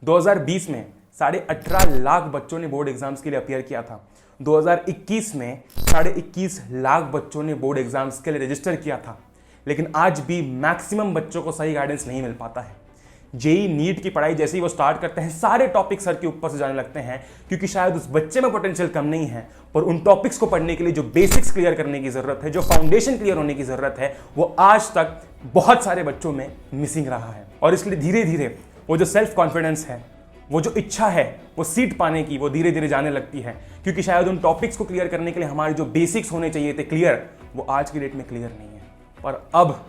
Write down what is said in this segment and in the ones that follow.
2020 में 18.5 लाख बच्चों ने बोर्ड एग्जाम्स के लिए अपियर किया था। 2021 में 21.5 लाख बच्चों ने बोर्ड एग्जाम्स के लिए रजिस्टर किया था। लेकिन आज भी मैक्सिमम बच्चों को सही गाइडेंस नहीं मिल पाता है। जेई नीट की पढ़ाई जैसे ही वो स्टार्ट करते हैं, सारे टॉपिक सर के ऊपर से जाने लगते हैं, क्योंकि शायद उस बच्चे में पोटेंशियल कम नहीं है, पर उन टॉपिक्स को पढ़ने के लिए जो बेसिक्स क्लियर करने की जरूरत है, जो फाउंडेशन क्लियर होने की जरूरत है, वो आज तक बहुत सारे बच्चों में मिसिंग रहा है। और इसलिए धीरे धीरे वो जो सेल्फ कॉन्फिडेंस है, वो जो इच्छा है वो सीट पाने की, वो धीरे धीरे जाने लगती है, क्योंकि शायद उन टॉपिक्स को क्लियर करने के लिए हमारे जो बेसिक्स होने चाहिए थे क्लियर, वो आज की डेट में क्लियर नहीं है। पर अब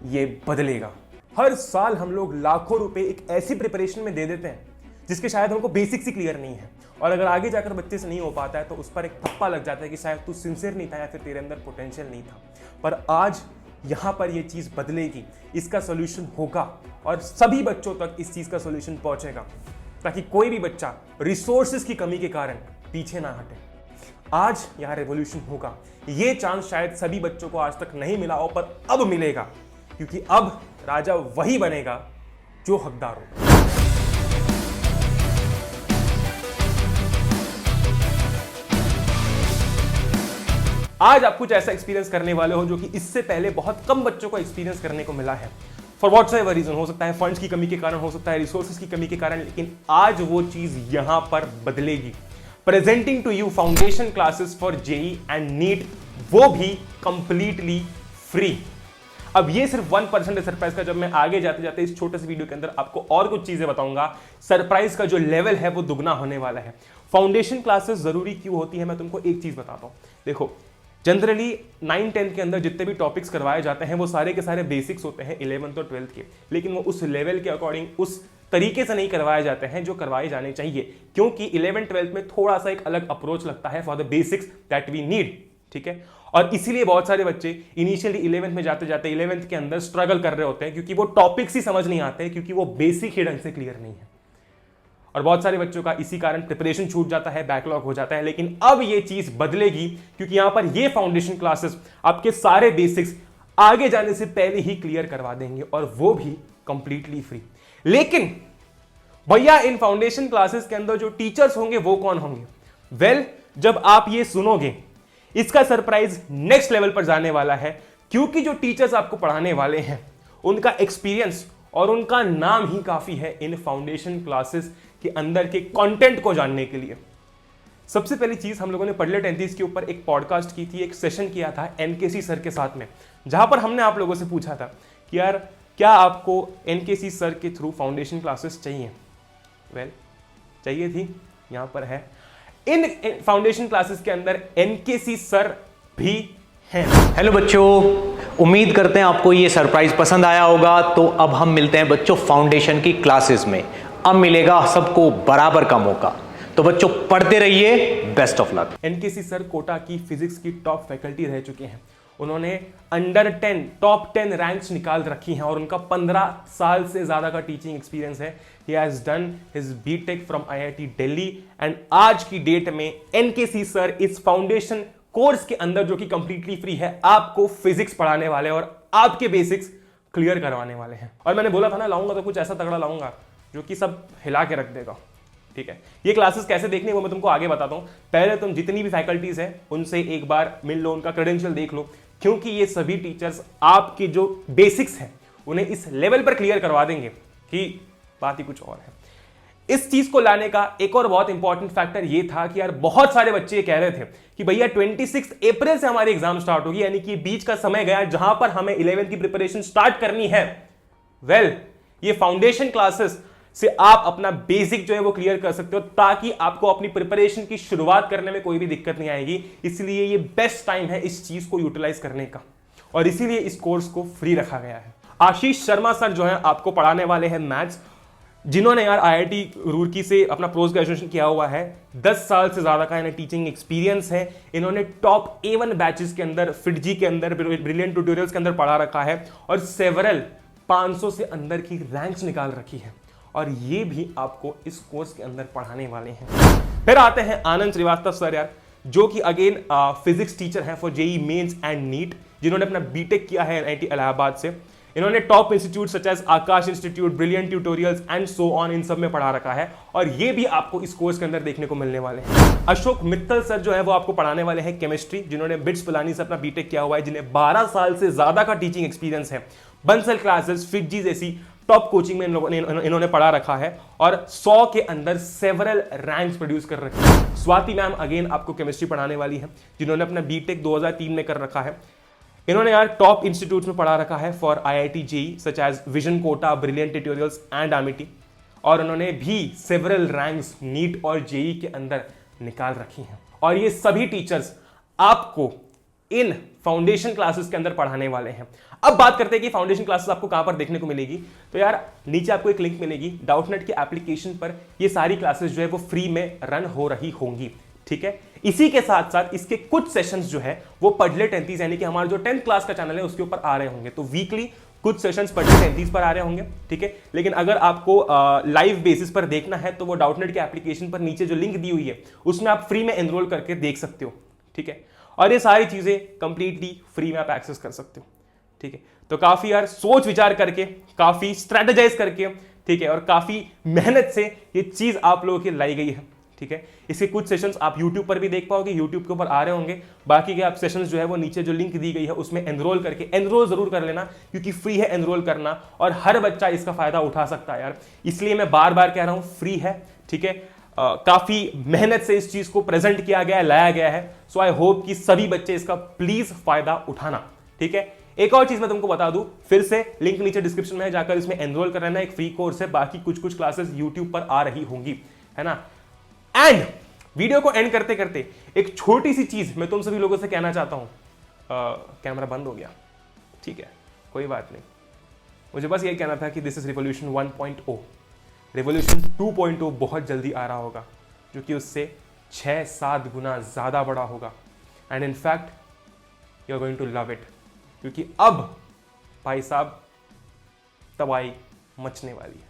ये बदलेगा। हर साल हम लोग लाखों रुपए एक ऐसी प्रिपरेशन में दे देते हैं जिसके शायद हमको बेसिक्स ही क्लियर नहीं है, और अगर आगे जाकर बच्चे से नहीं हो पाता है तो उस पर एक थप्पा लग जाता है कि शायद तू सिंसियर नहीं था या फिर तेरे अंदर पोटेंशियल नहीं था। पर आज यहाँ पर ये चीज़ बदलेगी, इसका सोल्यूशन होगा और सभी बच्चों तक इस चीज़ का सोल्यूशन पहुँचेगा, ताकि कोई भी बच्चा रिसोर्सेज की कमी के कारण पीछे ना हटे। आज यहाँ रेवोल्यूशन होगा। ये चांस शायद सभी बच्चों को आज तक नहीं मिला हो, पर अब मिलेगा, क्योंकि अब राजा वही बनेगा जो हकदार हो। आज आप कुछ ऐसा एक्सपीरियंस करने वाले हो जो कि इससे पहले बहुत कम बच्चों को एक्सपीरियंस करने को मिला है। फॉर व्हाट्स एवर रीजन, हो सकता है फंड्स की कमी के कारण, हो सकता है रिसोर्सेज की कमी के कारण, लेकिन आज वो चीज यहां पर बदलेगी। Presenting to you foundation classes for JEE and NEET, वो भी कंप्लीटली फ्री। अब ये सिर्फ 1% है सरप्राइज का। जब मैं आगे जाते जाते इस छोटे से वीडियो के अंदर आपको और कुछ चीजें बताऊंगा, सरप्राइज का जो लेवल है वो दुगना होने वाला है। फाउंडेशन क्लासेस जरूरी क्यों होती है, मैं तुमको एक चीज बताता हूं। देखो, जनरली 9-10 के अंदर जितने भी टॉपिक्स करवाए जाते हैं वो सारे के सारे बेसिक्स होते हैं 11th और 12th के, लेकिन वो उस लेवल के अकॉर्डिंग, उस तरीके से नहीं करवाए जाते हैं जो करवाए जाने चाहिए, क्योंकि 11th-12th में थोड़ा सा एक अलग अप्रोच लगता है for the basics that we need. ठीक है, और इसीलिए बहुत सारे बच्चे इनिशियली 11th में जाते जाते 11th के अंदर स्ट्रगल कर रहे होते हैं, क्योंकि वो टॉपिक्स ही समझ नहीं आते, क्योंकि वो बेसिक ही ढंग से क्लियर नहीं है। और बहुत सारे बच्चों का इसी कारण प्रिपरेशन छूट जाता है, बैकलॉग हो जाता है। लेकिन अब ये चीज बदलेगी, क्योंकि यहां पर ये फाउंडेशन क्लासेस आपके सारे बेसिक्स आगे जाने से पहले ही क्लियर करवा देंगे, और वो भी कंप्लीटली फ्री। लेकिन भैया, इन फाउंडेशन क्लासेस के अंदर जो टीचर्स होंगे वो कौन होंगे? वेल, जब आप ये सुनोगे, इसका सरप्राइज नेक्स्ट लेवल पर जाने वाला है, क्योंकि जो टीचर्स आपको पढ़ाने वाले हैं उनका एक्सपीरियंस और उनका नाम ही काफी है इन फाउंडेशन क्लासेस के अंदर के कंटेंट को जानने के लिए। सबसे पहली चीज, हम लोगों ने पढ़ले 33 के ऊपर एक पॉडकास्ट की थी, एक सेशन किया था एनकेसी सर के साथ में, जहां पर हमने आप लोगों से पूछा था कि यार, क्या आपको एनकेसी सर के थ्रू फाउंडेशन क्लासेस चाहिए? वेल, चाहिए थी, यहां पर है। इन फाउंडेशन क्लासेस के अंदर एनकेसी सर भी हैं। हेलो बच्चों, उम्मीद करते हैं आपको ये सरप्राइज पसंद आया होगा। तो अब हम मिलते हैं बच्चों फाउंडेशन की क्लासेस में। अब मिलेगा सबको बराबर का मौका, तो बच्चों पढ़ते रहिए। Best of luck. NKC sir Kota की फिजिक्स की टॉप फैकल्टी रह चुके हैं। उन्होंने अंडर 10 टॉप 10 रैंक्स निकाल रखी हैं, और उनका 15 साल से ज्यादा का टीचिंग एक्सपीरियंस है। He has done his BTech from IIT Delhi, and आज की डेट में एनकेसी सर इस फाउंडेशन कोर्स के अंदर, जो कि कंप्लीटली फ्री है, आपको फिजिक्स पढ़ाने वाले और आपके बेसिक्स क्लियर करवाने वाले हैं। और मैंने बोला था ना, लाऊंगा तो कुछ ऐसा तगड़ा लाऊंगा जो कि सब हिला के रख देगा। ठीक है, ये क्लासेस कैसे देखनी है वो मैं तुमको आगे बताता हूं। पहले तुम जितनी भी फैकल्टीज हैं उनसे एक बार मिल लो, उनका क्रेडेंशियल देख लो, क्योंकि ये सभी टीचर्स आपके जो बेसिक्स हैं उन्हें इस लेवल पर क्लियर करवा देंगे कि बात ही कुछ और है। इस चीज को लाने का एक और बहुत इंपॉर्टेंट फैक्टर ये था कि यार, बहुत सारे बच्चे ये कह रहे थे कि भैया 26 अप्रैल से हमारी एग्जाम स्टार्ट होगी, यानी कि बीच का समय गया जहां पर हमें 11th की प्रिपरेशन स्टार्ट करनी है। वेल, ये फाउंडेशन क्लासेस से आप अपना बेसिक जो है वो क्लियर कर सकते हो, ताकि आपको अपनी प्रिपरेशन की शुरुआत करने में कोई भी दिक्कत नहीं आएगी। इसलिए ये बेस्ट टाइम है इस चीज को यूटिलाइज करने का, और इसीलिए इस कोर्स को फ्री रखा गया है। आशीष शर्मा सर जो है आपको पढ़ाने वाले हैं मैथ्स, जिन्होंने यार आईआईटी रुड़की से अपना पोस्ट ग्रेजुएशन किया हुआ है। 10 साल से ज्यादा का इन्हें टीचिंग एक्सपीरियंस है। इन्होंने टॉप A1 बैचेस के अंदर, फिटजी के अंदर, ब्रिलियंट ट्यूटोरियल्स के अंदर पढ़ा रखा है, और सेवरल 500 से अंदर की रैंक्स निकाल रखी है, और ये भी आपको इस कोर्स के अंदर पढ़ाने वाले हैं। फिर आते हैं आनंद श्रीवास्तव सर यार, जो कि अगेन फिजिक्स टीचर हैं for JEE mains and NEET, जिन्होंने अपना बीटेक किया है एनआईटी इलाहाबाद से। इन्होंने top institute such as Aakash institute, brilliant tutorials and so on इन सब में पढ़ा रखा है, और ये भी आपको इस कोर्स के अंदर देखने को मिलने वाले हैं। अशोक मित्तल सर जो है वो आपको पढ़ाने वाले हैं केमिस्ट्री, जिन्होंने बिट्स पिलानी से अपना बीटेक किया हुआ है, जिन्हें 12 साल से ज्यादा का टीचिंग एक्सपीरियंस है। बंसल क्लासेस, फिटजी जैसी टॉप कोचिंग में इन्होंने पढ़ा रखा है और 100 के अंदर सेवरल रैंक्स प्रोड्यूस कर रखे हैं। स्वाति मैम अगेन आपको केमिस्ट्री पढ़ाने वाली है, जिन्होंने अपना बीटेक 2003 में कर रखा है। इन्होंने यार टॉप इंस्टीट्यूट्स में पढ़ा रखा है for IIT JEE such as Vision Kota, Brilliant tutorials and Amity, और उन्होंने भी सेवरल रैंक्स नीट और जेई के अंदर निकाल रखी हैं। और ये सभी टीचर्स आपको इन फाउंडेशन क्लासेस के अंदर पढ़ाने वाले हैं। अब बात करते हैं कि फाउंडेशन क्लासेस आपको कहां पर देखने को मिलेगी। तो यार नीचे आपको एक लिंक मिलेगी, डाउटनेट के एप्लीकेशन पर ये सारी क्लासेस जो है वो फ्री में रन हो रही होंगी, ठीक है। इसी के साथ साथ इसके कुछ सेशंस जो है वो पढ़ले 10th यानी कि हमारा जो 10th क्लास का चैनल है उसके ऊपर आ रहे होंगे। तो वीकली कुछ सेशंस पढ़ले 10th पर आ रहे होंगे, ठीक है। लेकिन अगर आपको लाइव बेसिस पर देखना है तो वो डाउटनेट के एप्लीकेशन पर नीचे जो लिंक दी हुई है उसमें आप फ्री में एनरोल करके देख सकते हो, ठीक है। और ये सारी चीजें कंप्लीटली फ्री में आप एक्सेस कर सकते हो, ठीक है। तो काफी यार सोच विचार करके, काफी स्ट्रेटेजाइज करके, ठीक है, और काफी मेहनत से ये चीज आप लोगों की लाई गई है, ठीक है। इसके कुछ सेशंस आप YouTube पर भी देख पाओगे, YouTube के ऊपर आ रहे होंगे। बाकी के आप सेशंस जो है वो नीचे जो लिंक दी गई है उसमें एनरोल करके, एनरोल जरूर कर लेना क्योंकि फ्री है एनरोल करना, और हर बच्चा इसका फायदा उठा सकता है यार। इसलिए मैं बार बार कह रहा हूं फ्री है, ठीक है। काफी मेहनत से इस चीज को प्रेजेंट किया गया है, लाया गया है। सो आई होप कि सभी बच्चे इसका प्लीज फायदा उठाना, ठीक है। एक और चीज मैं तुमको बता दूं, फिर से लिंक नीचे डिस्क्रिप्शन में है, जाकर इसमें एनरोल कर लेना। एक फ्री कोर्स है, बाकी कुछ कुछ क्लासेस यूट्यूब पर आ रही होंगी, है ना। एंड वीडियो को एंड करते करते एक छोटी सी चीज मैं तुम सभी लोगों से कहना चाहता हूं। कैमरा बंद हो गया, ठीक है, कोई बात नहीं। मुझे बस ये कहना था कि दिस इज रिवॉल्यूशन 1.0। रिवॉल्यूशन 2.0 बहुत जल्दी आ रहा होगा, जो कि उससे 6-7 गुना ज्यादा बड़ा होगा। And in fact you are going to love it, क्योंकि अब भाई साहब तबाही मचने वाली है।